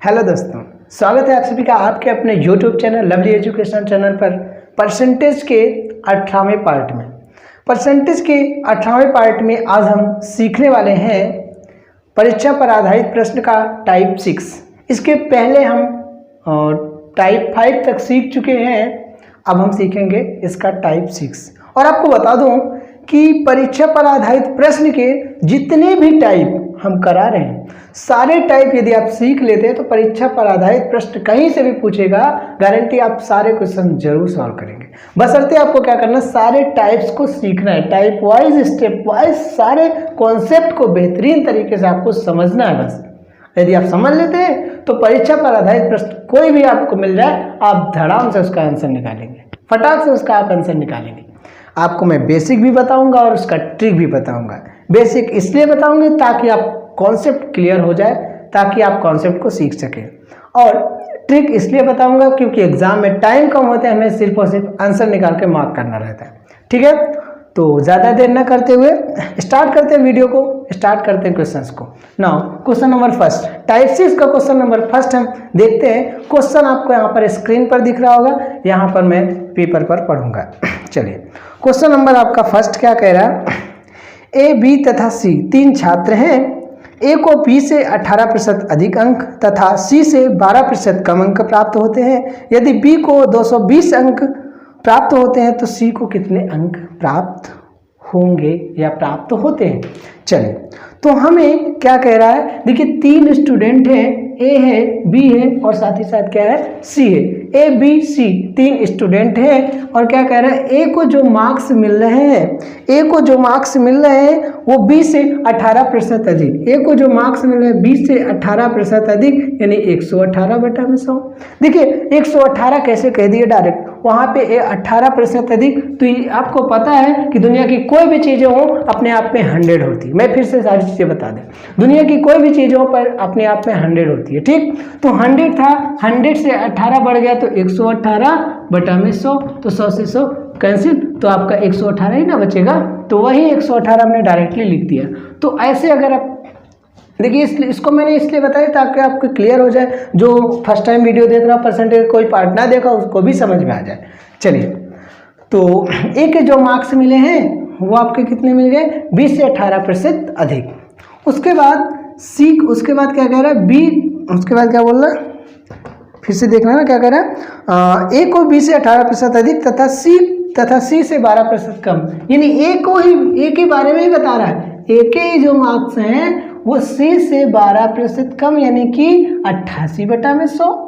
Hello दोस्तों, स्वागत है आप सभी का आपके अपने YouTube channel lovely education channel पर परसेंटेज के 18वें पार्ट में। परसेंटेज के 18वें पार्ट में आज हम सीखने वाले हैं परीक्षा पर आधारित प्रश्न का टाइप 6। इसके पहले हम टाइप 5 तक सीख चुके हैं, अब हम सीखेंगे इसका टाइप 6। और आपको बता दूं कि परीक्षा पर आधारित प्रश्न के जितने भी टाइप हम करा रहे हैं, सारे टाइप यदि आप सीख लेते हैं तो परीक्षा पर आधारित प्रश्न कहीं से भी पूछेगा, गारंटी आप सारे क्वेश्चन जरूर सॉल्व करेंगे। बशर्ते आपको क्या करना है, सारे टाइप्स को सीखना है, टाइप वाइज स्टेप वाइज सारे कॉन्सेप्ट को बेहतरीन तरीके से आपको समझना है। बस यदि आप समझ लेते हैं तो परीक्षा पर आधारित प्रश्न कोई भी आपको मिल जाए, आप धड़ाम से उसका आंसर निकालेंगे, फटाक से उसका आप आंसर निकालेंगे। आपको मैं बेसिक भी बताऊंगा और उसका ट्रिक भी बताऊंगा। बेसिक इसलिए बताऊंगे ताकि आप कॉन्सेप्ट क्लियर हो जाए, ताकि आप कॉन्सेप्ट को सीख सकें, और ट्रिक इसलिए बताऊंगा क्योंकि एग्जाम में टाइम कम होता है, हमें सिर्फ और सिर्फ आंसर निकाल के मार्क करना रहता है। ठीक है, तो ज़्यादा देर न करते हुए स्टार्ट करते हैं वीडियो को, स्टार्ट करते हैं क्वेश्चंस को। Now question number first, type 6 का क्वेश्चन नंबर फर्स्ट हम देखते हैं। क्वेश्चन आपको यहाँ पर स्क्रीन पर दिख रहा होगा, यहाँ पर मैं पेपर पर पढ़ूंगा। चलिए, क्वेश्चन नंबर आपका फर्स्ट क्या कह रहा है, ए, बी तथा सी तीन छात्र हैं। ए को बी से 18% अधिक अंक तथा सी से 12% कम अंक प्राप्त होते हैं। यदि बी को 220 अंक प्राप्त होते हैं तो सी को कितने अंक प्राप्त होंगे या प्राप्त होते हैं। चलिए, तो हमें क्या कह रहा है, देखिए तीन स्टूडेंट हैं, ए है, बी है और साथ ही साथ क्या है, सी है। ए, बी, सी तीन स्टूडेंट हैं और क्या कह रहा है, ए को जो मार्क्स मिल रहे हैं, ए को जो मार्क्स मिल रहे हैं वो बी से 18% अधिक, ए को जो मार्क्स मिल रहे हैं बी से 18% अधिक, यानी 118/100। देखिए 118 कैसे कह दिए डायरेक्ट, वहाँ पे ए 18% अधिक, तो आपको पता है कि दुनिया की कोई भी चीज़ें हो अपने आप में 100 होती है। मैं फिर से सारी चीज़ें बता दें, दुनिया की कोई भी चीज़ों पर अपने आप में 100 होती है। ठीक, तो 100 था, 100 से 18 बढ़ गया तो 118/100, तो 100 से 100 कैंसिल, तो आपका 118 ही ना बचेगा, तो वही 118 हमने डायरेक्टली लिख दिया। तो ऐसे अगर आप देखिए, इसको मैंने इसलिए बताया ताकि आपको क्लियर हो जाए, जो फर्स्ट टाइम वीडियो देख रहा परसेंटेज कोई पार्ट ना देखा उसको भी समझ में आ जाए। चलिए, तो ए के जो मार्क्स मिले हैं वो आपके कितने मिल गए, 20 से 18% अधिक। उसके बाद सी, उसके बाद क्या कह रहा है, बी, उसके बाद क्या बोल रहा है, फिर से देखना ना क्या कह रहा है, ए को 20 से 18% अधिक तथा सी से 12% कम, यानी ए को ही, ए के बारे में ही बता रहा है, ए के जो मार्क्स हैं वो सी से 12% कम, यानी कि 88/100।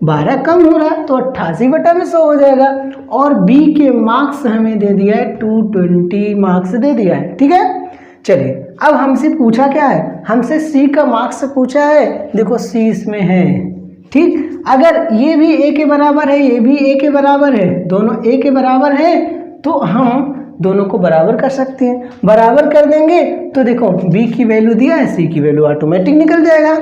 12 कम हो रहा है तो 88/100 हो जाएगा। और बी के मार्क्स हमें दे दिया है 220 मार्क्स दे दिया है। ठीक है, चलिए अब हमसे पूछा क्या है, हमसे सी का मार्क्स पूछा है। देखो सी इसमें है, ठीक, अगर ये भी ए के बराबर है, ये भी ए के बराबर है, दोनों ए के बराबर है, तो हम दोनों को बराबर कर सकते हैं। बराबर कर देंगे तो देखो बी की वैल्यू दिया है, सी की वैल्यू ऑटोमेटिक निकल जाएगा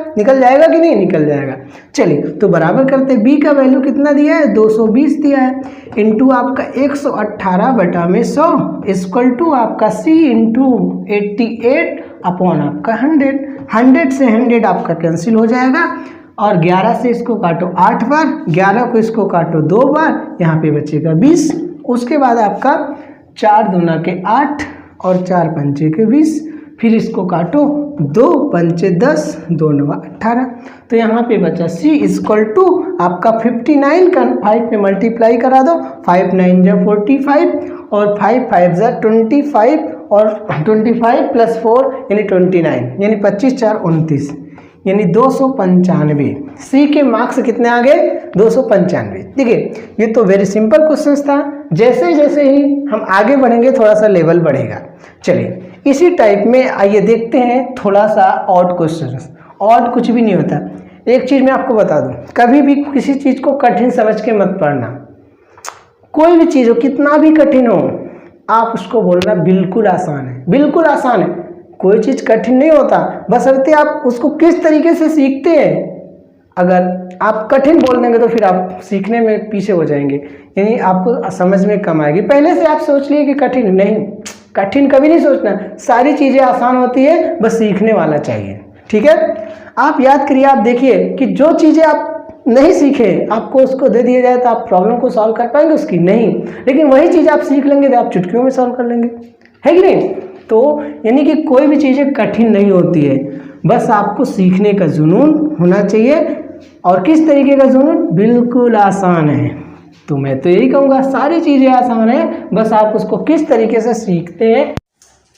कि नहीं, निकल जाएगा। चलिए, तो बराबर करते, बी का वैल्यू कितना दिया है, 220 दिया है, इंटू आपका 118/100 इक्वल टू आपका सी इंटू 88 अपॉन आपका 100। 100 से 100 आपका कैंसिल हो जाएगा, और 11 से इसको काटो 8 बार, 11 को इसको काटो 2 बार, यहाँ पे बचेगा 20। उसके बाद आपका 4 दूना के 8 और 4 पंचे के 20, फिर इसको काटो, 2 पंचे 10, 2 9 18, तो यहाँ पे बचा सी इक्वल टू आपका 59 का 5 में मल्टीप्लाई करा दो, 5 9 जा 45 और 5 5 जा 25 और 25 + 4 यानी 29, यानी 25 4 29, यानी 295। सी के मार्क्स कितने आ गए, 295। देखिए ये तो वेरी सिंपल क्वेश्चन था, जैसे जैसे ही हम आगे बढ़ेंगे थोड़ा सा लेवल बढ़ेगा। चलिए, इसी टाइप में आइए देखते हैं थोड़ा सा ऑड क्वेश्चन। ऑड कुछ भी नहीं होता, एक चीज़ मैं आपको बता दूं, कभी भी किसी चीज़ को कठिन समझ के मत पढ़ना। कोई भी चीज़ हो, कितना भी कठिन हो, आप उसको बोलना बिल्कुल आसान है, बिल्कुल आसान है। कोई चीज़ कठिन नहीं होता, बशर्ते आप उसको किस तरीके से सीखते हैं। अगर आप कठिन बोल देंगे तो फिर आप सीखने में पीछे हो जाएंगे, यानी आपको समझ में कम आएगी। पहले से आप सोच लिए कि कठिन नहीं, कठिन कभी नहीं सोचना, सारी चीज़ें आसान होती है, बस सीखने वाला चाहिए। ठीक है, आप याद करिए, आप देखिए कि जो चीज़ें आप नहीं सीखे आपको उसको दे दिया जाए तो आप प्रॉब्लम को सॉल्व कर पाएंगे उसकी? नहीं। लेकिन वही चीज़ आप सीख लेंगे तो आप चुटकियों में सॉल्व कर लेंगे, है कि नहीं? तो यानी कि कोई भी चीज़ें कठिन नहीं होती है, बस आपको सीखने का जुनून होना चाहिए। और किस तरीके का जुनून? बिल्कुल आसान है। तो मैं तो यही कहूँगा सारी चीज़ें आसान है, बस आप उसको किस तरीके से सीखते हैं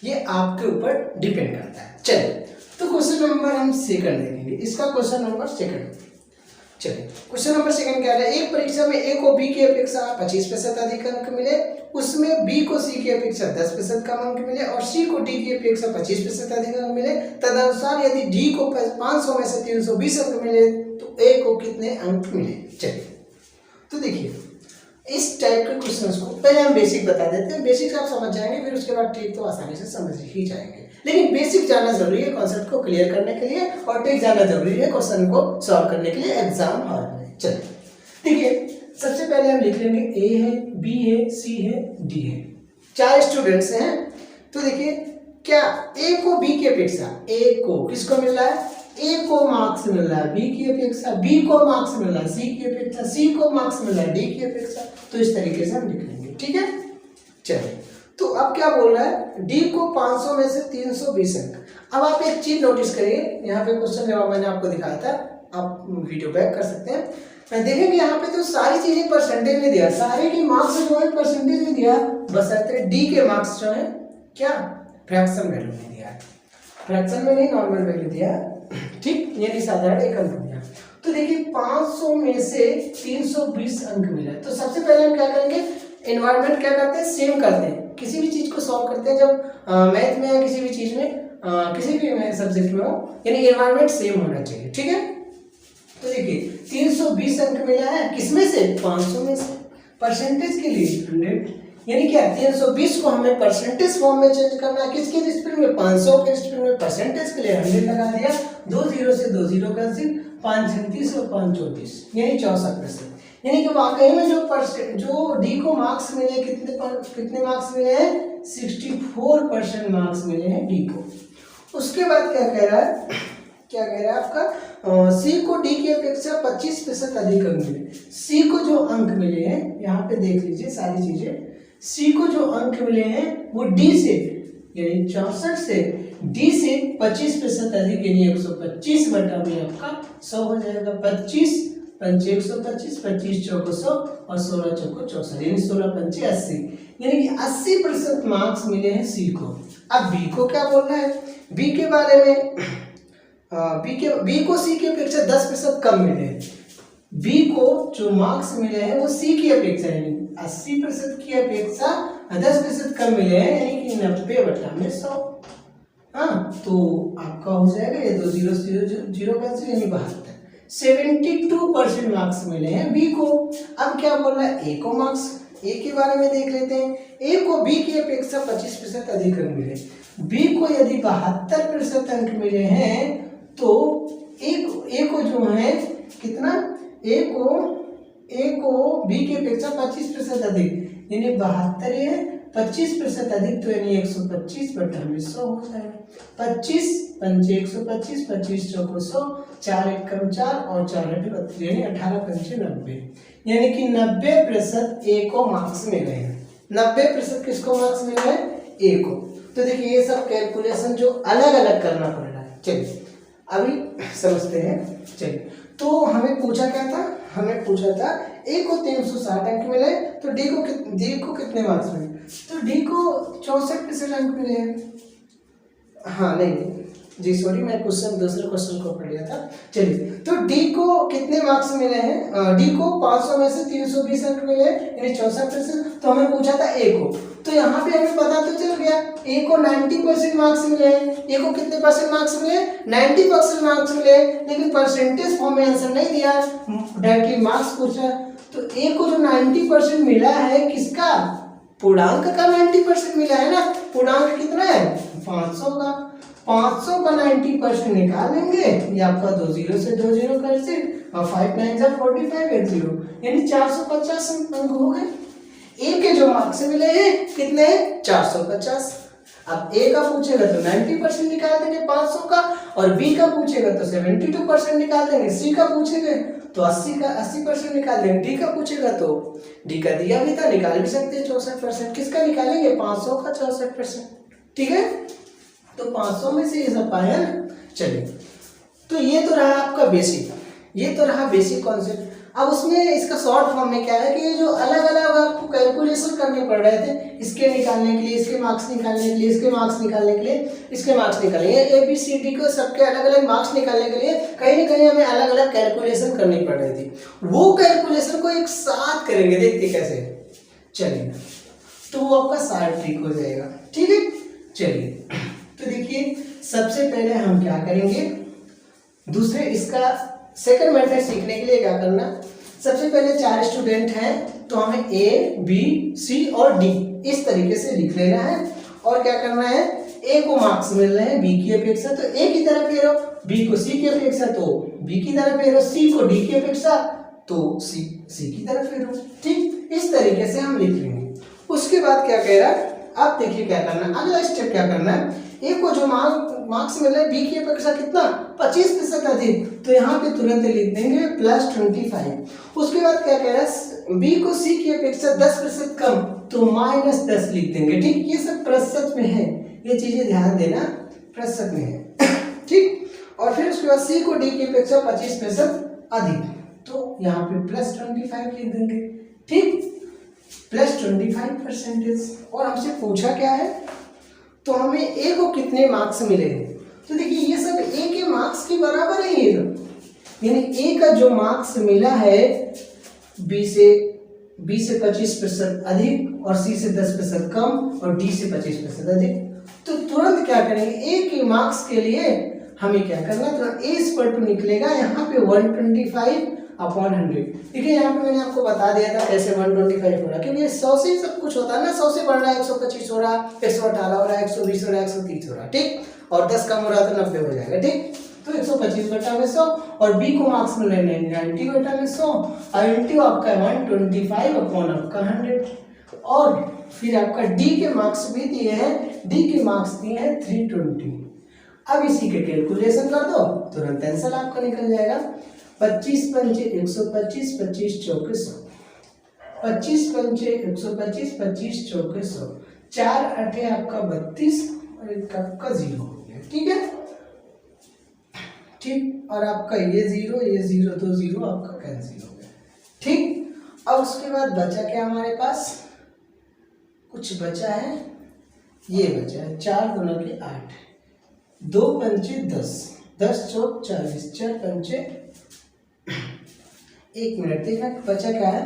ये आपके ऊपर डिपेंड करता है। चलिए तो क्वेश्चन नंबर हम सेकंड देखेंगे, इसका क्वेश्चन नंबर सेकंड। चलिए क्वेश्चन नंबर सेकंड क्या है? एक परीक्षा में ए को बी की अपेक्षा 25% अधिक अंक मिले, उसमें बी को सी की अपेक्षा 10% कम अंक मिले और सी को डी की अपेक्षा 25% अधिक अंक मिले। तदनुसार यदि डी को 500 में से 320 अंक मिले तो ए को कितने अंक मिले? चलिए तो देखिए इस टाइप के क्वेश्चंस को पहले हम बेसिक बता देते हैं, बेसिक आप समझ जाएंगे, फिर उसके बाद ट्रिक तो आसानी से समझ ही जाएंगे। लेकिन बेसिक जानना जरूरी है कॉन्सेप्ट को क्लियर करने के लिए, और ट्रिक जानना जरूरी है क्वेश्चन को सॉल्व करने के लिए एग्जाम हॉल में। चलिए देखिए सबसे पहले हम लिख लेंगे ए है, बी है, सी है, डी है, 4 स्टूडेंट्स हैं। तो देखिए क्या ए को बी की अपेक्षा, ए को किसको मिल रहा है? ए को मार्क्स मिल रहा है, बी की अपेक्षा बी को मार्क्स मिल रहा है, सी की अपेक्षा सी को मार्क्स मिल रहा है, डी की अपेक्षा। तो इस तरीके से हम लिख लेंगे, ठीक है। चलिए तो अब क्या बोल रहा है? डी को 500 में से 320 अंक। अब आप एक चीज नोटिस करिए, यहाँ पे क्वेश्चन जवाब मैंने आपको दिखाया था, आप वीडियो बैक कर सकते हैं। मैं देखेंगे यहाँ पे तो सारी चीजें परसेंटेज में दिया, सारे के मार्क्स जो है परसेंटेज में दिया, बशर्ते डी के मार्क्स जो है क्या फ्रैक्शन वैल्यू में दिया है, फ्रैक्शन में नहीं नॉर्मल वैल्यू दिया है, ठीक, यानी साधारण एक अंक दिया। तो देखिए 500 में से 320 अंक मिला। तो सबसे पहले हम क्या करेंगे? एनवायरनमेंट क्या करते हैं? सेम करते हैं। किसी भी चीज को सॉल्व करते हैं जब मैथ में या किसी भी चीज में किसी भी सब्जेक्ट में हो, यानी एनवायरनमेंट सेम होना चाहिए, ठीक है। तो देखिए 320 अंक मिला है, किसमें से? 500 में से। परसेंटेज के लिए 100, यानी क्या 320 को हमें परसेंटेज फॉर्म में चेंज करना है, किसके स्पीड में? 500 के स्पीड में। परसेंटेज के लिए 100 लगा दिया, 2 0 से 2 0 कैंसिल, 5 37 और 5 34, यानी 64%। यानी कि वाकई में जो डी को मार्क्स मिले कितने मार्क्स मिले हैं? 64% मार्क्स मिले हैं डी को। उसके बाद क्या कह रहा है? क्या कह रहा है आपका? सी को डी की अपेक्षा 25% अधिक अंक मिले। सी को जो अंक मिले हैं, यहाँ पे देख लीजिए सारी चीजें, सी को जो अंक मिले हैं वो डी से, यानी 64 से डी से 25% अधिक, यानी 125 बटा में आपका 100 हो जाएगा। 25 पंचे 125, 25 चौको 100 और 16 चौको 64, यानी 16 पंचे 80, यानी कि 80% मार्क्स मिले हैं सी को। अब बी को क्या बोल रहा है? बी के बारे में बी को सी की अपेक्षा 10% कम मिले हैं। बी को जो मार्क्स मिले हैं वो सी की अपेक्षा, यानी 80% की अपेक्षा 10% कम मिले हैं, यानी कि 90 बटा में 100। हाँ तो आपका हो जाएगा ये 2 0 0 कैंसिल, यानी 72। 72% मार्क्स मिले हैं बी को। अब क्या बोल रहा है? ए को मार्क्स, ए के बारे में देख लेते हैं। ए को बी की अपेक्षा 25% अधिक अंक मिले। बी को यदि 72% अंक मिले हैं तो ए को जो है कितना? ए को बी की अपेक्षा 25% अधिक, यानी 72 है, 25% अधिक, तो यानी 125 बटा में 100 हो जाएगा। 25 पंचे 125, 25 चौको 100, 4 एकम 4 और 4 32, यानी 18 पंचे 90, यानी कि 90% ए को मार्क्स मिले हैं। 90% किसको मार्क्स मिले हैं? ए को। तो देखिए ये सब कैलकुलेशन जो अलग अलग करना पड़ रहा है। चलिए अभी समझते हैं। चलिए तो हमें पूछा क्या था? हमें पूछा था ए को 360 अंक मिले तो डी को कितने मार्क्स मिले? तो डी को 64% अंक मिले हैं। हाँ नहीं जी सॉरी, मैं दूसरे क्वेश्चन को पढ़ लिया था। चलिए तो डी को कितने मार्क्स मिले हैं? डी को 500 में से 320 अंक मिले, यानी 64%। तो हमें पूछा था ए को, तो यहाँ पे हमें पता तो चल गया ए को 90% मार्क्स मिले हैं। ए को कितने परसेंट मार्क्स मिले? 90% मार्क्स मिले, लेकिन परसेंटेज फॉर्म में आंसर नहीं दिया, डायरेक्टली मार्क्स पूछा। तो ए को जो 90% मिला है किसका? पूर्णांक का 90% मिला है ना। पूर्णांक कितना है? 500 का। 500 का 90% निकाल लेंगे, ये आपका 2 0 से 2 0 कैंसिल, और 5 9 जा 45 8 0, यानी 450 अंक हो गए। ए के जो मार्क्स मिले हैं कितने? 450। अब ए का पूछेगा तो 90% निकाल देंगे 500 का, और बी का पूछेगा तो 72% निकाल देंगे, सी का पूछेगा तो 80% निकाल देंगे, डी का पूछेगा तो डी का दिया भी था, निकाल भी सकते हैं 64%। किसका निकालेंगे? 500 का 64%। ठीक है, तो 500 में से ये सब पाया ना। चलिए, तो ये तो रहा आपका बेसिक, ये तो रहा बेसिक कॉन्सेप्ट। अब उसमें इसका शॉर्ट फॉर्म में क्या है कि ये जो अलग अलग आपको कैलकुलेशन करने पड़ रहे थे, इसके निकालने के लिए, इसके मार्क्स निकालने के लिए, इसके मार्क्स निकालने के लिए, इसके मार्क्स निकालने के लिए, ABCD को सबके अलग अलग मार्क्स निकालने के लिए कहीं ना कहीं हमें अलग अलग कैलकुलेशन करनी पड़ रही थी। वो कैलकुलेशन को एक साथ करेंगे, देखते कैसे। चलिए, तो वो आपका सारा ट्रिक हो जाएगा। ठीक है, चलिए, तो देखिए सबसे पहले हम क्या करेंगे, दूसरे इसका सेकंड मेथड सीखने के लिए क्या करना, सबसे पहले 4 स्टूडेंट हैं तो हमें A, B, C और D इस तरीके से लिख लेना है। और क्या करना है, A को मार्क्स मिल रहे हैं B की अपेक्षा तो A की तरफ फेरो, B को C की अपेक्षा तो B की तरफ फेरो, C को D की अपेक्षा तो C की तरफ फेरो। ठीक, इस तरीके से हम लिख लेंगे। उसके बाद क्या कह रहा है, अब देखिए क्या करना है, अगला स्टेप क्या करना है, ए को जो मार्क्स मिल रहा है बी की अपेक्षा कितना 25% अधिक, तो यहाँ पे तुरंत लिख देंगे +25। उसके बाद क्या कह रहा है, बी को सी की अपेक्षा 10% कम तो -10 लिख देंगे। ठीक, ये सब प्रतिशत में है, ये चीजें ध्यान देना, प्रतिशत में है। ठीक, और फिर उसके बाद सी को डी की अपेक्षा 25% अधिक, तो यहाँ पे +25 लिख देंगे। ठीक, +25%। और हमसे पूछा क्या है, तो हमें ए को कितने मार्क्स मिले, तो देखिए ये सब ए के मार्क्स के बराबर है, ये सब यानी ए का जो मार्क्स मिला है बी से 25% अधिक और सी से 10% कम और डी से 25% अधिक, तो तुरंत क्या करेंगे, ए के मार्क्स के लिए हमें क्या करना, तो ए इक्वल टू निकलेगा यहाँ पे 125/100। देखिए यहाँ पे मैंने आपको बता दिया था कैसे 125 हो रहा, क्योंकि 100 से सब कुछ होता है ना, 100 से बढ़ रहा है 125 हो रहा, 118 हो रहा, 120 हो रहा, 130 हो रहा। ठीक, और 10 कम हो रहा तो 90 हो जाएगा। ठीक, तो 125/100 और बी को मार्क्स मिल रहे 90/100 और इंटू आपका 125/100 और फिर आपका डी के मार्क्स भी दिए हैं, डी के मार्क्स दिए हैं 320। अब इसी के कैलकुलेशन कर दो, तुरंत आंसर आपका निकल जाएगा। 25 पंचे 125, 25 चौके 100, 25 पंचे 125, 25 चौके 100, 4 8 आपका 32 और एक आपका 0 हो गया। ठीक है, ठीक, और आपका ये 0 तो 0 आपका कैंसिल हो गया। ठीक, अब उसके बाद बचा क्या हमारे पास, कुछ बचा है, ये बचा है 4 दूना के 8, 2 पंचे 10, 10 चौक 40, 4 पंचे 1 मिनट, देखना बचा क्या है,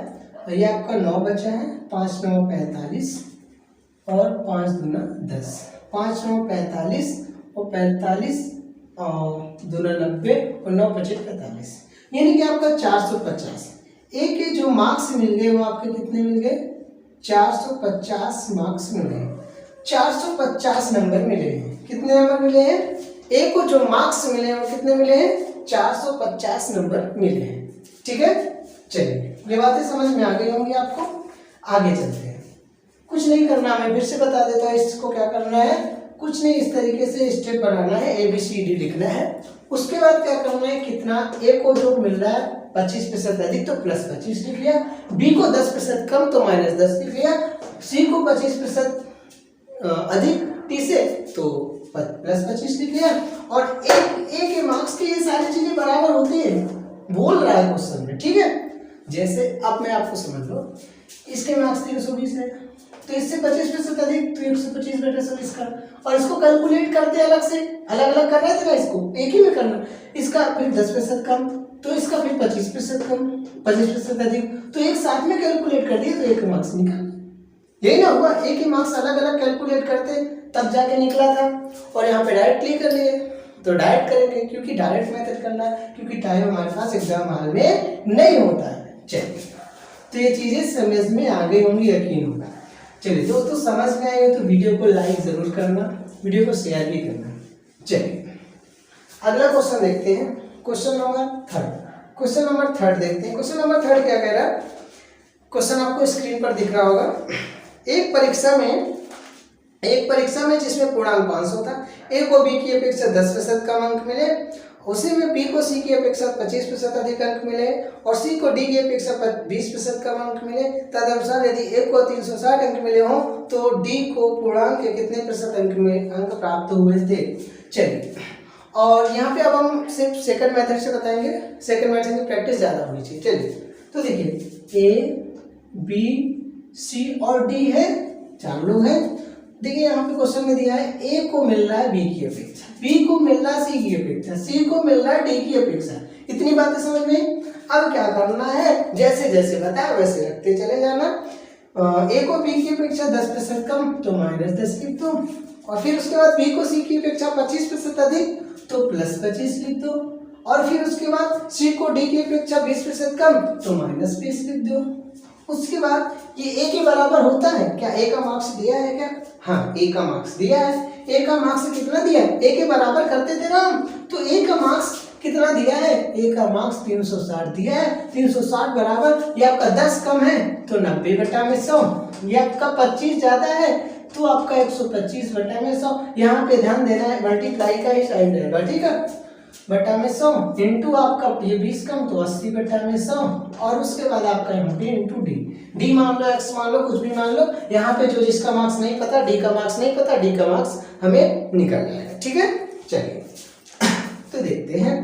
ये आपका 9 बचा है, 5 9 45 और 5 दूना 10, 5 9 45 और 45 और दूना 90 और 9 5 45, यानी कि आपका 450। ए के जो मार्क्स मिल गए वो आपके कितने मिल गए, 450 मार्क्स मिले, 450 नंबर मिले हैं। कितने नंबर मिले हैं, ए को जो मार्क्स मिले हैं वो कितने मिले हैं, 450 नंबर मिले हैं। ठीक है, चलिए ये बातें समझ में आ गई होंगी आपको। आगे चलते हैं, कुछ नहीं करना, मैं फिर से बता देता हूँ इसको क्या करना है, कुछ नहीं, इस तरीके से स्टेप बनाना है, ABCD लिखना है। उसके बाद क्या करना है, कितना ए को जो मिल रहा है 25% अधिक तो +25 लिख लिया, बी को 10% कम तो -10 लिख लिया, सी को 25% अधिक टी से तो +25 लिख लिया, और ए के मार्क्स के ये सारी चीजें बराबर होती है, बोल रहा है क्वेश्चन में। ठीक है, जैसे अब मैं आपको समझ लो, इसके मार्क्स 320 है तो इससे 25% अधिक तो 125/100 इसका, और इसको कैलकुलेट करते अलग से, अलग अलग कर रहे थे ना, इसको एक ही में करना, इसका फिर 10% कम तो इसका फिर 25% कम, 25% अधिक, तो एक साथ में कैलकुलेट कर दिए तो एक मार्क्स निकाल, यही ना हुआ, एक ही मार्क्स अलग अलग कैलकुलेट करते तब जाके निकला था, और यहाँ पे डायरेक्टली कर लिए तो डायरेक्ट करेंगे क्योंकि डायरेक्ट मेथड करना है, क्योंकि टाइम हमारे पास एग्जाम हाल में नहीं होता है। चलिए, तो ये चीजें समझ में आ गई होंगी, यकीन होगा। चलिए दोस्तों, समझ में आई हो तो वीडियो को लाइक जरूर करना, वीडियो को शेयर भी करना। चलिए अगला क्वेश्चन देखते हैं, क्वेश्चन नंबर 3 देखते हैं। क्वेश्चन नंबर 3 क्या कह रहा है, क्वेश्चन आपको स्क्रीन पर दिख रहा होगा। एक परीक्षा में एक परीक्षा में जिसमें पूर्णांक 500 था, ए को बी की अपेक्षा 10% कम अंक मिले, उसी में बी को सी की अपेक्षा 25% अधिक अंक मिले और सी को डी की अपेक्षा 20% कम अंक मिले। तदनुसार यदि ए को 360 अंक मिले हों तो डी को पूर्णांक के कितने प्रतिशत अंक प्राप्त हुए थे। चलिए, और यहाँ पे अब हम सिर्फ सेकंड मेथड से बताएंगे, सेकंड मेथड की प्रैक्टिस ज़्यादा होनी चाहिए। चलिए, तो देखिए ए बी सी और डी है, 4 लोग हैं। देखिए यहाँ पे क्वेश्चन में दिया है ए को मिल रहा है बी की अपेक्षा, बी को मिल रहा है सी की अपेक्षा, सी को मिल रहा है डी की अपेक्षा। इतनी बातें समझ में। अब क्या करना है, जैसे जैसे बताया वैसे रखते चले जाना। ए को बी की अपेक्षा 10% कम तो -10 लिख दो, और फिर उसके बाद बी को सी की अपेक्षा 25% अधिक तो +25 लिख दो, और फिर उसके बाद सी को डी की अपेक्षा 20% कम तो -20 लिख दो। उसके बाद ये ए के बराबर होता है क्या, ए का मार्क्स दिया है क्या, हाँ ए का मार्क्स दिया है। ए का मार्क्स कितना दिया है, ए के बराबर करते थे ना हम, तो ए का मार्क्स कितना दिया है, ए का मार्क्स 360 दिया है। 360 बराबर, ये आपका 10 कम है तो 90/100, ये आपका 25 ज्यादा है तो आपका 125/100। यहाँ पे ध्यान देना है, मल्टीप्लाई का ही साइन रहेगा, ठीक है, बटा में 100 इंटू आपका ये 20 कम तो 80/100, और उसके बाद आपका यहाँ पे इंटू डी, डी मान लो, एक्स मान लो, कुछ भी मान लो। यहाँ पे जो जिसका मार्क्स नहीं पता, डी का मार्क्स नहीं पता, डी का मार्क्स हमें निकलना है, ठीक है। चलिए तो देखते हैं,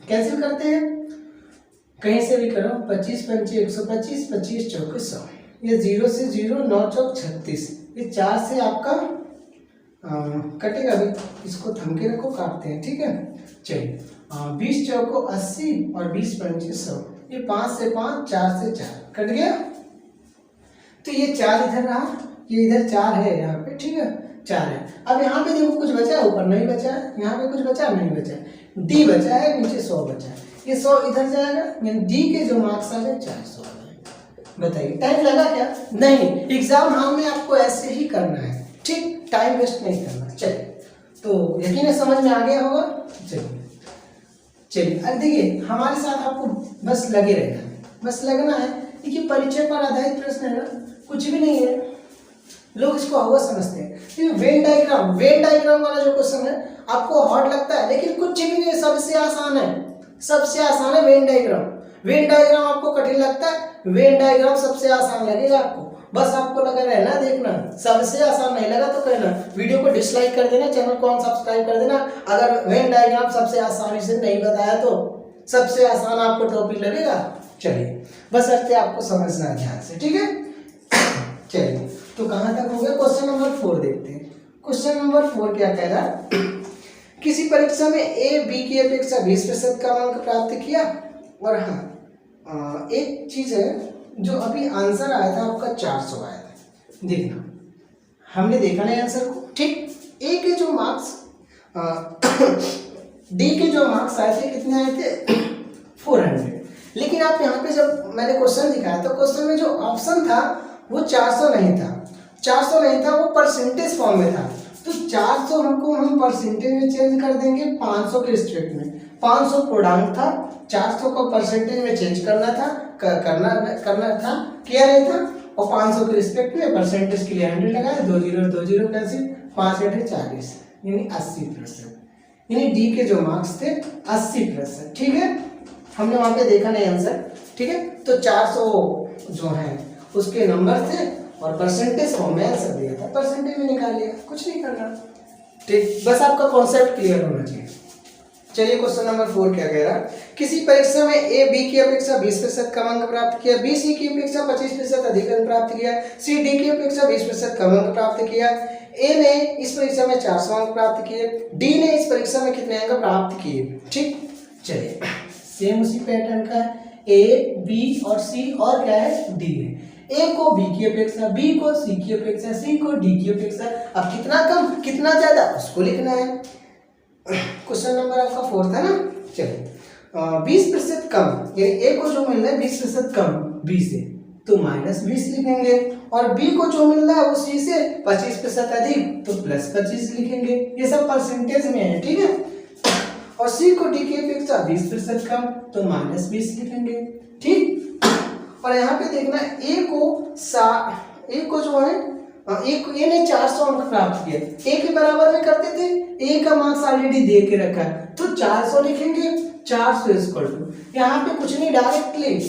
कैंसिल करते हैं, कहीं से भी करो, 25 पंचे 125, 25 चौके 100, ये 0 से 0, 9 चौक 36, ये 4 से आपका कटेगा भी, इसको थम के रखो, काटते हैं, ठीक है। चलिए 20 चौको 80 और 20 पंचे 100, ये 5 से 5, 4 से 4 कट गया, तो ये 4 इधर रहा, ये इधर 4 है यहाँ पे, ठीक है, 4 है। अब यहाँ पे देखो कुछ बचा है, ऊपर नहीं बचा है, यहाँ पे कुछ बचा नहीं बचा है, डी बचा है, नीचे 100 बचा है, ये 100 इधर जाएगा, यानी डी के जो मार्क्स आ गए 400 आ गए। बताइए टाइम लगा क्या, नहीं, एग्जाम हॉल में आपको ऐसे ही करना है, ठीक, टाइम वेस्ट नहीं करना। चलिए, तो यकीन समझ में आ गया होगा। चलिए अब देखिए, हमारे साथ आपको बस लगे रहना है, बस लगना है। देखिए परिचय पर आधारित प्रश्न है ना, कुछ भी नहीं है, लोग इसको हुआ समझते हैं। वेन डायग्राम वाला जो क्वेश्चन है आपको हार्ड लगता है, लेकिन कुछ भी नहीं, सबसे आसान है, सबसे आसान है वेन डायग्राम। वेन डायग्राम आपको कठिन लगता है, वेन डायग्राम सबसे आसान लगेगा आपको, बस आपको लगा रहना देखना। सबसे आसान नहीं लगा तो कहना, वीडियो को डिसलाइक कर देना, चैनल को अनसब्सक्राइब कर देना। अगर वेन डायग्राम सबसे आसानी से नहीं बताया तो सबसे आसान आपको टॉपिक लगेगा। चलिए बस अर्थ आपको समझना है ध्यान से, ठीक है। चलिए तो कहाँ तक हो गया, क्वेश्चन नंबर 4 देखते हैं। क्वेश्चन नंबर 4 क्या कह रहा है, किसी परीक्षा में ए बी की अपेक्षा 20% का अंक प्राप्त किया, और हाँ एक चीज है, जो अभी आंसर आया था आपका 400 आया था, देखना हमने देखा नहीं आंसर को, ठीक। ए के जो मार्क्स डी के जो मार्क्स आए थे कितने आए थे 400, लेकिन आप यहाँ पे जब मैंने क्वेश्चन दिखाया तो क्वेश्चन में जो ऑप्शन था वो 400 नहीं था, 400 नहीं था, वो परसेंटेज फॉर्म में था। तो 400 हमको हम परसेंटेज में चेंज कर देंगे 500 के रिस्पेक्ट में। 500 पूर्णांक था, 400 को परसेंटेज में चेंज करना था, किया नहीं था, और 500 के रिस्पेक्ट में परसेंटेज के लिए 100 लगाया, 2 0 कैंसिल, 5 8 40, यानी 80%, यानी डी के जो मार्क्स थे 80%, ठीक है। हमने वहां पे देखा नहीं आंसर, ठीक है। तो 400 जो है उसके नंबर थे और परसेंटेज फॉर्म में आंसर दिया था, परसेंटेज में निकाल लिया, कुछ नहीं करना, ठीक। बस आपका कॉन्सेप्ट क्लियर होना चाहिए। चलिए क्वेश्चन नंबर 4 क्या कह रहा है, किसी परीक्षा में ए बी की अपेक्षा 20% कम अंक प्राप्त किया, बी सी की अपेक्षा 25% अधिक अंक प्राप्त किया, सी डी की अपेक्षा 20% कम अंक प्राप्त किया। ए ने इस परीक्षा में 400 अंक प्राप्त किए, डी ने इस परीक्षा में कितने अंक प्राप्त किए, ठीक। चलिए सेम उसी पैटर्न का ए बी और सी और क्या है डी है। ए को बी की अपेक्षा, बी को सी की अपेक्षा, सी को डी की अपेक्षा। अब कितना कम कितना ज्यादा उसको लिखना है। क्वेश्चन नंबर आपका 4 था ना। चलिए 20% कम, यानी ए को जो मिल रहा है 20% कम बी से, तो -20 लिखेंगे, और बी को जो मिल रहा है वो सी से 25% अधिक, तो +25 लिखेंगे। ये सब परसेंटेज में है, ठीक है। और सी को डी की अपेक्षा 20% कम, तो -20 लिखेंगे, ठीक। और यहाँ पे देखना ए को जो है एक ए ने 400 अंक प्राप्त किया, ए के बराबर में करते थे, ए का मार्क्स ऑलरेडी दे के रखा है तो 400 लिखेंगे, 400 इक्वल टू यहाँ पे कुछ नहीं, डायरेक्टली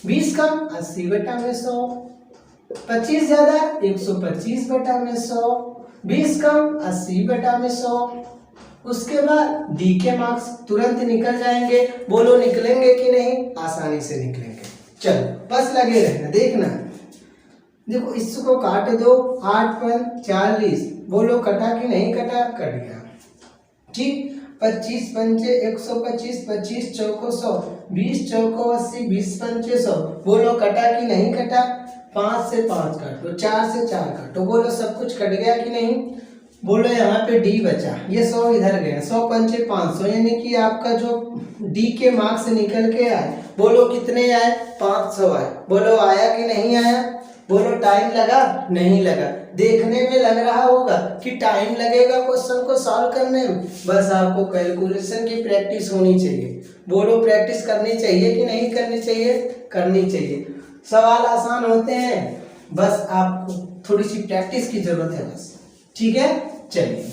20 कम 80 बटा में 100, 25 ज्यादा 125 बटा में 100, 20 कम 80 बटा में 100। उसके बाद डी के मार्क्स तुरंत निकल जाएंगे, बोलो निकलेंगे कि नहीं? आसानी से निकलेंगे। चलो बस लगे रहना, देखना। देखो इसको काट दो, 8 पंच 40, बोलो कटा कि नहीं कटा? कट गया। ठीक, 25 पंचे 125, 25 चौको 100, 20 चौको 80, 20 पंचे 100, बोलो कटा कि नहीं कटा? 5 से 5 काटो, 4 से 4 काटो, बोलो सब कुछ कट गया कि नहीं? बोलो यहाँ पे डी बचा, ये 100 इधर गया, 100 पंचे 500, यानी कि आपका जो डी के मार्क्स निकल के आए, बोलो कितने आए? 500 आए। बोलो आया कि नहीं आया? बोलो टाइम लगा? नहीं लगा। देखने में लग रहा होगा कि टाइम लगेगा क्वेश्चन को सॉल्व करने में, बस आपको कैलकुलेशन की प्रैक्टिस होनी चाहिए। बोलो प्रैक्टिस करनी चाहिए कि नहीं करनी चाहिए? करनी चाहिए। सवाल आसान होते हैं, बस आपको थोड़ी सी प्रैक्टिस की जरूरत है बस। ठीक है, चलिए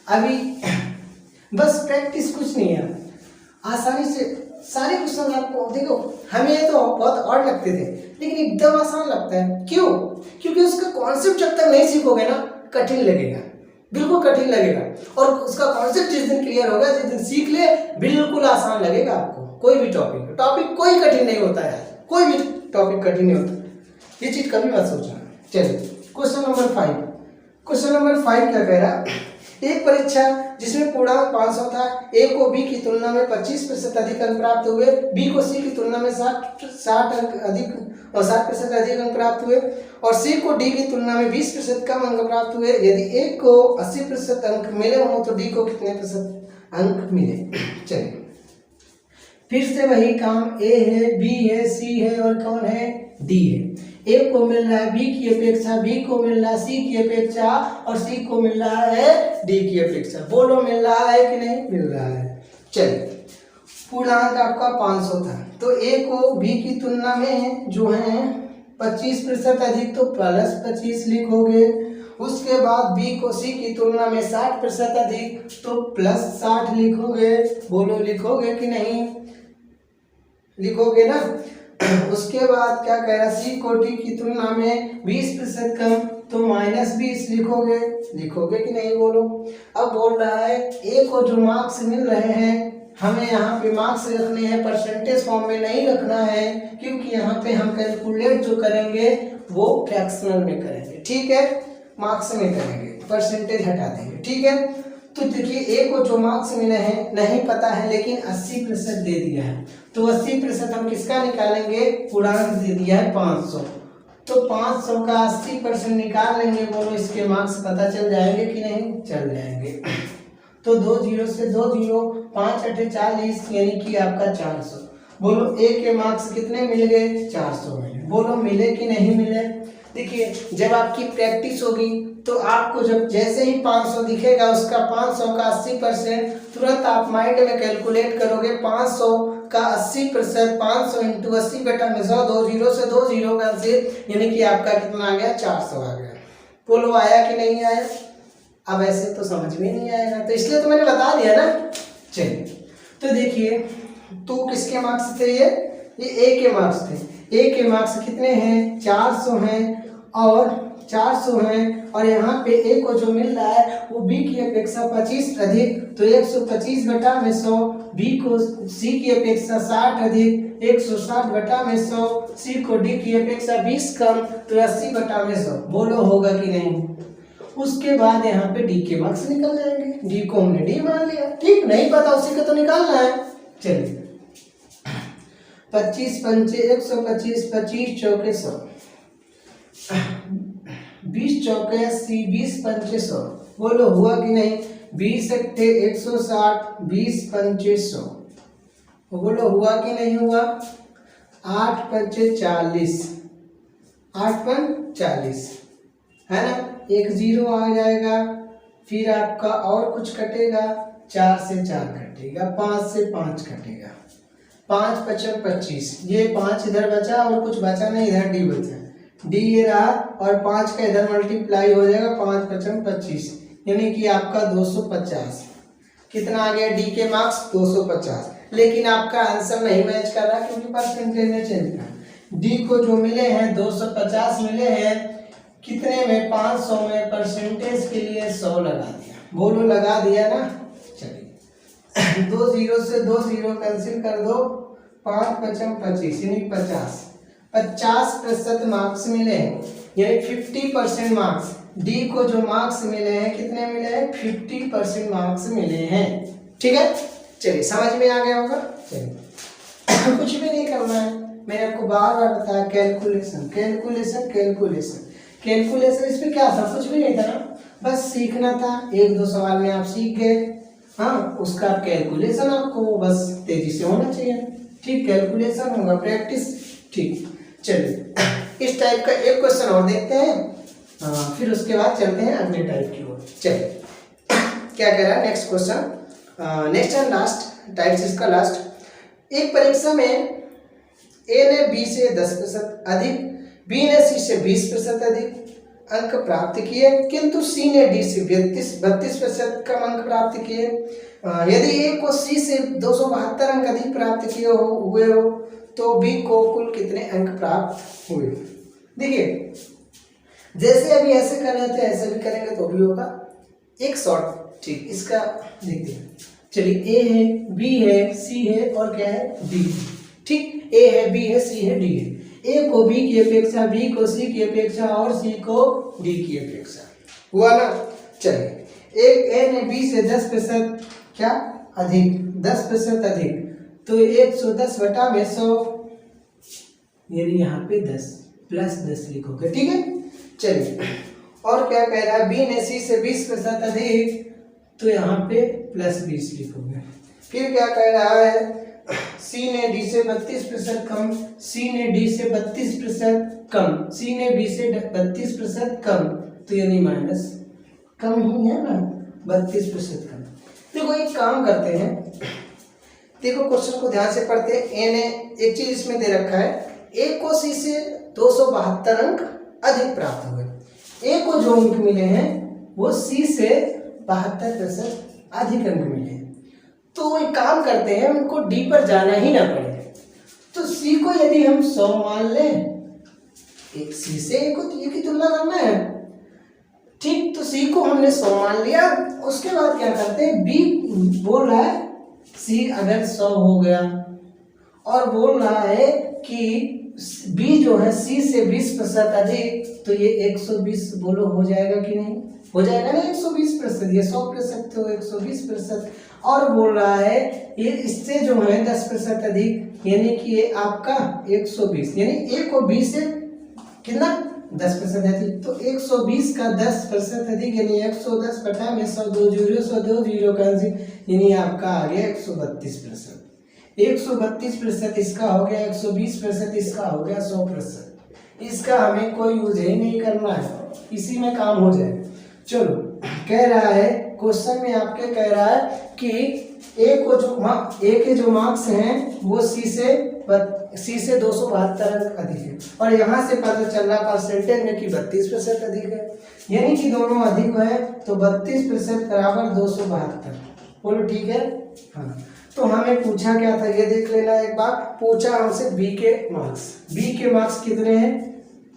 अभी बस प्रैक्टिस, कुछ नहीं है, आसानी से सारे क्वेश्चन आपको, देखो हमें तो बहुत और लगते थे लेकिन एकदम आसान लगता है। क्यों? क्योंकि उसका कॉन्सेप्ट जब तक नहीं सीखोगे ना कठिन लगेगा, बिल्कुल कठिन लगेगा। और उसका कॉन्सेप्ट जिस दिन क्लियर होगा, जिस दिन सीख ले, बिल्कुल आसान लगेगा आपको। कोई भी टॉपिक कोई कठिन नहीं होता है, कोई भी टॉपिक कठिन नहीं होता, ये चीज कभी मत सोचना। चलिए क्वेश्चन नंबर 5। क्वेश्चन नंबर 5 क्या कह रहा? एक परीक्षा जिसमें पूर्णांक 500 था, ए को बी की तुलना में 25% अधिक अंक प्राप्त हुए, बी को सी की तुलना में 60 अंक अधिक और 60% अधिक अंक प्राप्त हुए, और सी को डी की तुलना में 20% कम अंक प्राप्त हुए। यदि ए को 80% अंक मिले हों तो डी को कितने प्रतिशत अंक मिले? चलिए फिर से वही काम, ए है, बी है, सी है और कौन है? डी है। ए को मिल रहा है बी की अपेक्षा, बी को मिल रहा है सी की अपेक्षा, और सी को मिल रहा है डी की अपेक्षा। बोलो मिल रहा है कि नहीं मिल रहा है? चलिए पूर्णांक आपका 500 था, तो ए को बी की तुलना में जो है 25% अधिक, तो +25 लिखोगे। उसके बाद बी को सी की तुलना में 60% अधिक, तो +60 लिखोगे। बोलो लिखोगे कि नहीं? लिखोगे ना। उसके बाद क्या कह रहा? सी को डी की तुलना में 20% कम, तो -20 लिखोगे। लिखोगे कि नहीं? बोलो। अब बोल रहा है ए को जो मार्क्स मिल रहे हैं, हमें यहाँ पे मार्क्स रखने हैं, परसेंटेज फॉर्म में नहीं रखना है, क्योंकि यहाँ पे हम कैलकुलेट जो करेंगे वो फ्रैक्शनल में करेंगे। ठीक है, मार्क्स में करेंगे, परसेंटेज हटा देंगे। ठीक है, तो देखिए ए को जो मार्क्स मिले हैं नहीं पता है, लेकिन 80% दे दिया है, तो 80% हम किसका निकालेंगे? पूर्णांक दे दिया है 500, तो 500 का 80% निकाल लेंगे। बोलो इसके मार्क्स पता चल जाएंगे कि नहीं? चल जाएंगे। तो 2 0 से 2 0, 5 8 40, यानी कि आपका 400। बोलो ए के मार्क्स कितने मिल गए? 400 मिले। बोलो मिले कि नहीं मिले? देखिए जब आपकी प्रैक्टिस होगी तो आपको जब जैसे ही 500 दिखेगा, उसका 500 का 80% तुरंत आप माइंड में कैलकुलेट करोगे। 500 का 80%, 500 इंटू 80 बटा में 100, 2 0 से 2 0 का से, यानी कि आपका कितना आ गया? 400 आ गया। बोलो आया कि नहीं आया? अब ऐसे तो समझ में नहीं आएगा, तो इसलिए तो मैंने बता दिया ना। चलिए तो देखिए, तो किसके मार्क्स थे? ये ए के मार्क्स थे। ए के मार्क्स कितने हैं? 400 हैं, और 400 हैं, और यहाँ पे ए को जो मिल रहा है वो बी की अपेक्षा 25 अधिक, तो 125 बटा में 100, बी को सी की अपेक्षा 60 अधिक, 160 बटा में 100, सी को डी की अपेक्षा 20 कम, तो 80 बटा में 100। बोलो होगा कि नहीं? उसके बाद यहाँ पे डी के मार्क्स निकल जाएंगे। डी को हमने डी मान लिया, ठीक, नहीं पता उसी को तो निकालना है। चलिए 25 पंचे 125, 25 चौके 100, 20 चौके 80, 20 पंचे 100। बोलो हुआ कि नहीं? 20 अट्ठे 160, 20 पंचे 100। बोलो हुआ कि नहीं हुआ? 8 पंचे 40, 8 पंच 40 है ना। एक 0 आ जाएगा, फिर आपका और कुछ कटेगा, 4 से 4 कटेगा, 5 से 5 कटेगा, 5 पचम 25, ये 5 इधर बचा और कुछ बचा नहीं, इधर डी बचा। डी ये रहा और 5 का इधर मल्टीप्लाई हो जाएगा, 5 पचम 25, यानी कि आपका 250। कितना आ गया डी के मार्क्स 250। लेकिन आपका आंसर नहीं मैच कर रहा क्योंकि परसेंटेज ने चेंज किया। डी को जो मिले हैं 250 मिले हैं, कितने में 500 में, परसेंटेज के लिए 100 लगा दिया। बोलो लगा दिया ना। चलिए 2 0 से 2 0 कैंसिल कर दो, 5 पचम 25 यानी 50% मार्क्स मिले हैं, यानी 50% मार्क्स। डी को जो मार्क्स मिले हैं कितने मिले हैं 50% मार्क्स मिले हैं। ठीक है, चलिए समझ में आ गया होगा। चलिए कुछ भी नहीं करना है, मैंने आपको बार बार बताया कैलकुलेशन कैलकुलेशन कैलकुलेशन कैलकुलेशन। इसमें क्या था, कुछ भी नहीं था ना, बस सीखना था। 1-2 सवाल में आप सीख गए, हाँ उसका कैलकुलेशन आपको बस तेजी से होना चाहिए। ठीक, कैलकुलेशन होगा प्रैक्टिस। ठीक, चलिए इस टाइप का एक क्वेश्चन और देखते हैं, फिर उसके बाद चलते हैं अगले टाइप की ओर। चलिए क्या कह रहा है next question, next and last types, इसका लास्ट। एक परीक्षा में ए ने बी से 10% अधिक, बी ने सी से 20% अधिक अंक प्राप्त किए, किंतु सी ने डी से 32% कम अंक प्राप्त किए। यदि ए को सी से 272 अंक अधिक प्राप्त किए हुए हो तो बी को कुल कितने अंक प्राप्त हुए। देखिए जैसे अभी ऐसे कर रहे थे ऐसे भी करेंगे तो भी होगा, एक शॉर्ट। ठीक, इसका देखते हैं। चलिए ए है, बी है, सी है और क्या है डी। ठीक, ए है, बी है, सी है, डी है। ए को बी की अपेक्षा, बी को सी की अपेक्षा और सी को डी की अपेक्षा, हुआ ना। चलिए एक ए ने बी से 10% क्या अधिक, 10% अधिक, तो 110 बटा में 100, यानी यहाँ पे 10 प्लस 10 लिखोगे। ठीक है, चलिए और क्या कह रहा है, बी ने सी से 20% अधिक, तो यहाँ पे प्लस 20 लिखोगे। फिर क्या कह रहा है, सी ने डी से 32% कम, सी ने डी से 32% कम, सी ने बी से 32% कम, तो यानी माइनस कम ही है ना, 32% कम। देखो एक काम करते हैं, देखो क्वेश्चन को ध्यान से पढ़ते हैं। ए ने एक चीज इसमें दे रखा है, ए को सी से 272 अंक अधिक प्राप्त हुए, ए को जो अंक मिले हैं वो सी से 72% अधिक अंक मिले हैं। तो एक काम करते हैं, उनको डी पर जाना ही ना पड़े, तो सी को यदि हम 100 मान लें, एक सी से ए की तुलना करना है। ठीक, तो सी को हमने 100 मान लिया, उसके बाद क्या करते हैं, बी बोल रहा है सी अगर 100 हो गया और बोल रहा है कि बी जो है सी से 20% अधिक, तो ये 120 बोलो हो जाएगा कि नहीं, हो जाएगा ना 120%, ये 100% तो 120%। और बोल रहा है ये इससे जो है 10% अधिक, यानी कि ये आपका 120, यानी ए को बी से कितना 10% अधिक, तो 120 का 10% अधिक, यानी 110 बटा में 100, 2 0 कैंसिल, यानी आपका आ गया 132%। 132% इसका हो गया, 120% इसका हो गया, 100%। इसका हमें कोई यूज ही नहीं करना है, इसी में काम हो जाए। चलो कह रहा है क्वेश्चन में आपके कह रहा है कि ए के जो मार्क्स हैं वो सी से 272 अंक अधिक है, और यहाँ से पता चल रहा परसेंटेज में कि 32% अधिक है, यानी कि दोनों अधिक है, तो 32% बराबर 272। बोलो ठीक है। हाँ, तो हमें पूछा क्या था ये देख लेना एक बार। पूछा हमसे बी के मार्क्स कितने हैं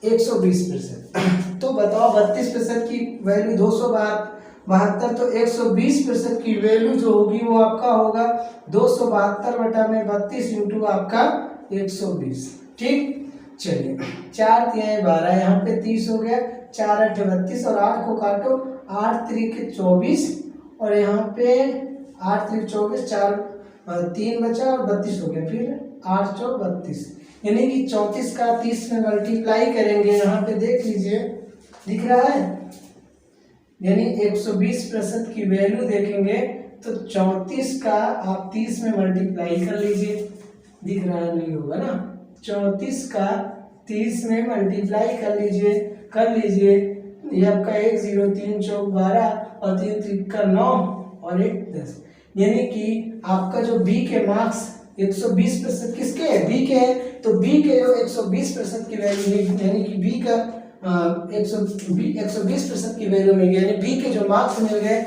120%। तो बताओ 32% की वैल्यू 272, तो 120% की वैल्यू जो होगी वो आपका होगा 272 बटा में 32 इंटू आपका 120। ठीक, चलिए 4 तिहाई 12, यहाँ पे 30 हो गया, 4 8 32 और 8 को काटो, 8 3 24 और यहाँ पे 8 3 24, 4 3 बचा और 32 हो गया, फिर 8 4 32, यानी कि 34 का 30 में मल्टीप्लाई करेंगे, यहाँ पे देख लीजिए दिख रहा है, यानी 120% की वैल्यू देखेंगे तो 34 का आप 30 में मल्टीप्लाई कर लीजिए, दिख रहा है नहीं होगा ना, 34 का 30 में मल्टीप्लाई कर लीजिए, ये आपका 1 0 3 4 12 और 3 3 का 9 और 1 10, यानी कि आपका जो बी के मार्क्स 120% किसके है, बी के हैं। तो बी के जो 120% की वैल्यू यानी कि बी का 120% की वैल्यू मिल गई, यानी बी के जो मार्क्स मिल गए,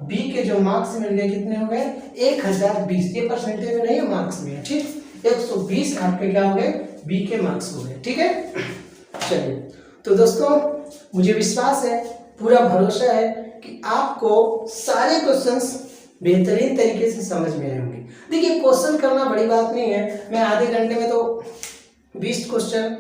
बी के जो मार्क्स मिल गए कितने हो गए 1020। ये परसेंटेज में नहीं है, मार्क्स में है, ठीक। 120 आपके क्या हो गए, बी के मार्क्स हो गए, ठीक है। चलिए, तो दोस्तों मुझे विश्वास है, पूरा भरोसा है कि आपको सारे क्वेश्चंस बेहतरीन तरीके से समझ में आए होंगे। देखिए, क्वेश्चन करना बड़ी बात नहीं है। मैं आधे घंटे में तो 20 क्वेश्चन,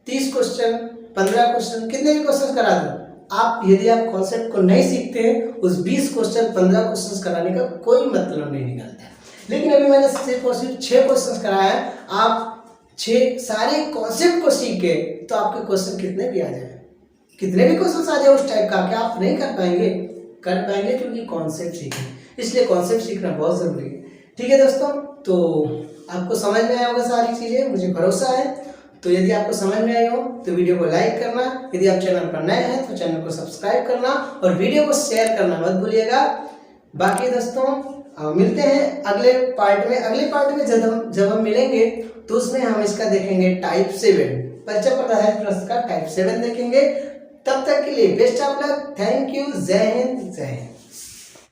30 क्वेश्चन, 15 क्वेश्चन, कितने भी क्वेश्चन करा दूं। आप यदि आप कॉन्सेप्ट को नहीं सीखते हैं, उस 20 क्वेश्चन 15 क्वेश्चन कराने का कोई मतलब नहीं निकलता है। लेकिन अभी मैंने सिर्फ और सिर्फ 6 क्वेश्चन कराया है। आप 6 सारे कॉन्सेप्ट को सीखे तो आपके क्वेश्चन कितने भी आ जाए, कितने भी क्वेश्चन आ जाए उस टाइप का, क्या आप नहीं कर पाएंगे? कर पाएंगे, क्योंकि कॉन्सेप्ट सीखे। इसलिए कॉन्सेप्ट सीखना बहुत जरूरी है, ठीक है दोस्तों। तो आपको समझ में आया होगा सारी चीजें, मुझे भरोसा है। तो यदि आपको समझ में आई हो तो वीडियो को लाइक करना, यदि आप चैनल पर नए हैं तो चैनल को सब्सक्राइब करना और वीडियो को शेयर करना मत भूलिएगा। बाकी दोस्तों मिलते हैं अगले पार्ट में। अगले पार्ट में जब हम मिलेंगे तो उसमें हम इसका देखेंगे टाइप 7, परिचय पदार्थ प्रश्न का टाइप 7 देखेंगे। तब तक के लिए best of luck, thank you, जय हिंद, जय हिंद।